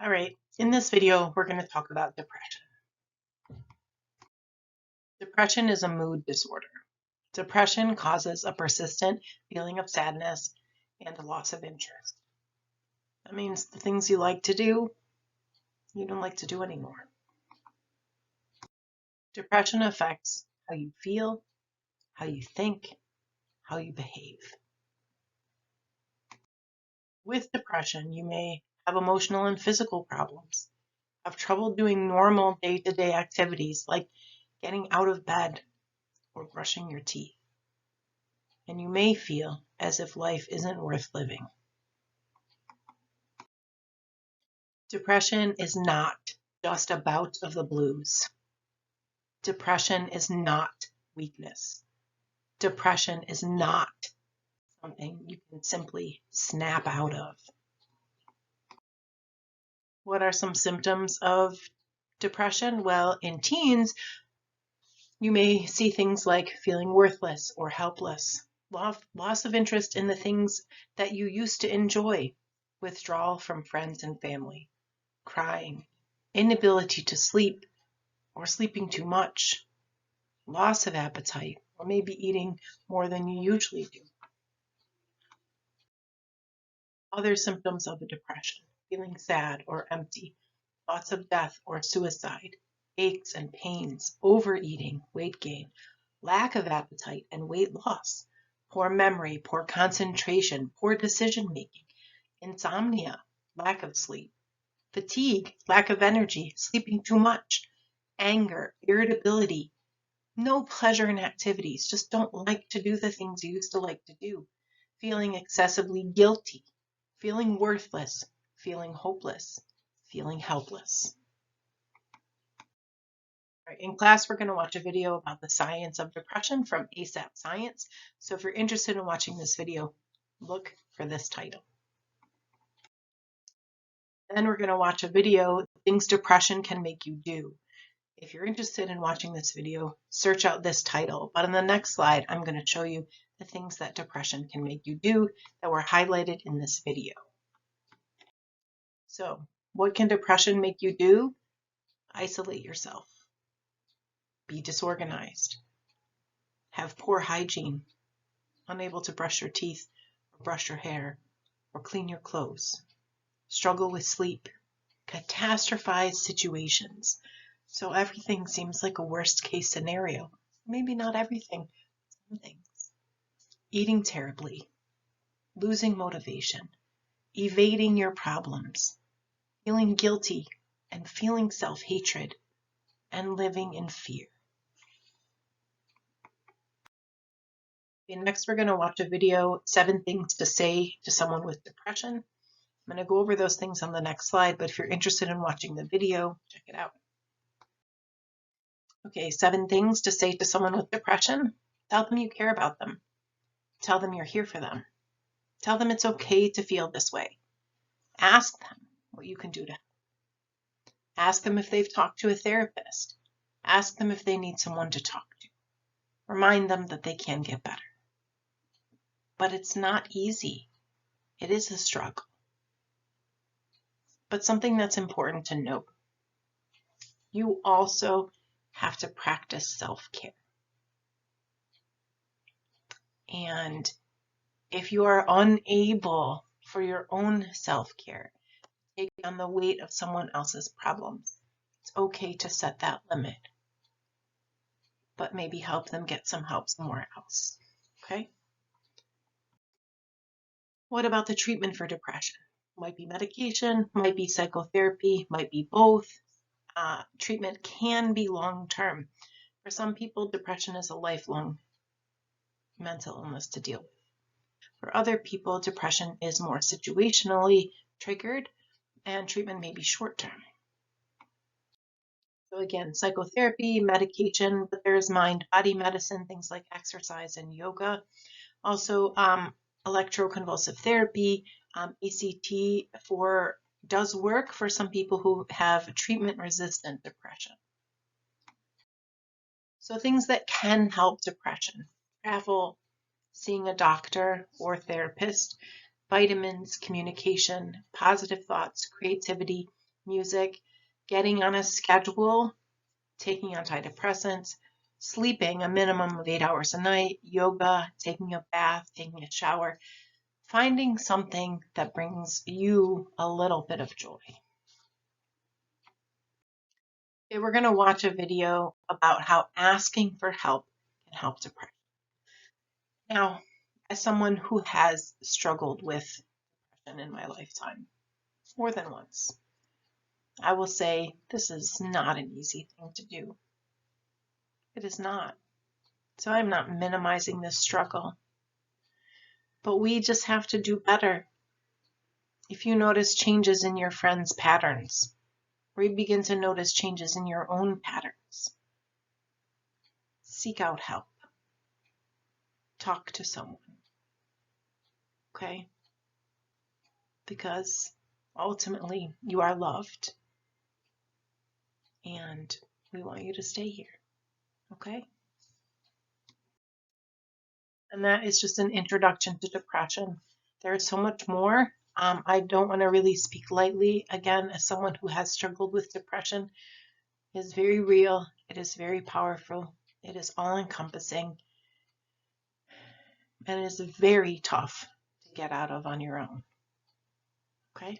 All right, in this video, we're going to talk about depression. Depression is a mood disorder. Depression causes a persistent feeling of sadness and a loss of interest. That means the things you like to do, you don't like to do anymore. Depression affects how you feel, how you think, how you behave. With depression, you may have emotional and physical problems, have trouble doing normal day-to-day activities like getting out of bed or brushing your teeth. And you may feel as if life isn't worth living. Depression is not just a bout of the blues. Depression is not weakness. Depression is not something you can simply snap out of. What are some symptoms of depression? Well, in teens, you may see things like feeling worthless or helpless, loss of interest in the things that you used to enjoy, withdrawal from friends and family, crying, inability to sleep or sleeping too much, loss of appetite, or maybe eating more than you usually do. Other symptoms of a depression: feeling sad or empty, thoughts of death or suicide, aches and pains, overeating, weight gain, lack of appetite and weight loss, poor memory, poor concentration, poor decision making, insomnia, lack of sleep, fatigue, lack of energy, sleeping too much, anger, irritability, no pleasure in activities, just don't like to do the things you used to like to do, feeling excessively guilty, feeling worthless, feeling hopeless, feeling helpless. All right, in class, we're going to watch a video about the science of depression from ASAP Science. So if you're interested in watching this video, look for this title. Then we're going to watch a video, things depression can make you do. If you're interested in watching this video, search out this title. But on the next slide, I'm going to show you the things that depression can make you do that were highlighted in this video. So, what can depression make you do? Isolate yourself. Be disorganized. Have poor hygiene. Unable to brush your teeth or brush your hair or clean your clothes. Struggle with sleep. Catastrophize situations. So everything seems like a worst case scenario. Maybe not everything, some things. Eating terribly, losing motivation, evading your problems, feeling guilty and feeling self-hatred, and living in fear. Okay, next we're going to watch a video, 7 things to say to someone with depression. I'm going to go over those things on the next slide, but if you're interested in watching the video, check it out. Okay, 7 things to say to someone with depression. Tell them you care about them. Tell them you're here for them. Tell them it's okay to feel this way. Ask them what you can do to help. Ask them if they've talked to a therapist. Ask them if they need someone to talk to. Remind them that they can get better. But it's not easy. It is a struggle. But something that's important to note, you also have to practice self-care. And if you are unable for your own self-care, take on the weight of someone else's problems, it's okay to set that limit, but maybe help them get some help somewhere else, okay? What about the treatment for depression? Might be medication, might be psychotherapy, might be both. Treatment can be long-term. For some people, depression is a lifelong mental illness to deal with. For other people, depression is more situationally triggered, and treatment may be short-term. So again, psychotherapy, medication, but there's mind-body medicine, things like exercise and yoga. Also, electroconvulsive therapy, ACT does work for some people who have treatment-resistant depression. So things that can help depression: travel, seeing a doctor or therapist, vitamins, communication, positive thoughts, creativity, music, getting on a schedule, taking antidepressants, sleeping a minimum of 8 hours a night, yoga, taking a bath, taking a shower, finding something that brings you a little bit of joy. Okay, we're going to watch a video about how asking for help can help depression. Now, as someone who has struggled with depression in my lifetime more than once, I will say this is not an easy thing to do. It is not. So I'm not minimizing this struggle, but we just have to do better. If you notice changes in your friends' patterns, or you begin to notice changes in your own patterns, seek out help. Talk to someone. Okay? Because ultimately you are loved and we want you to stay here. Okay? And that is just an introduction to depression. There's so much more. I don't want to really speak lightly. Again, as someone who has struggled with depression, it is very real. It is very powerful. It is all-encompassing. And it is very tough to get out of on your own. Okay?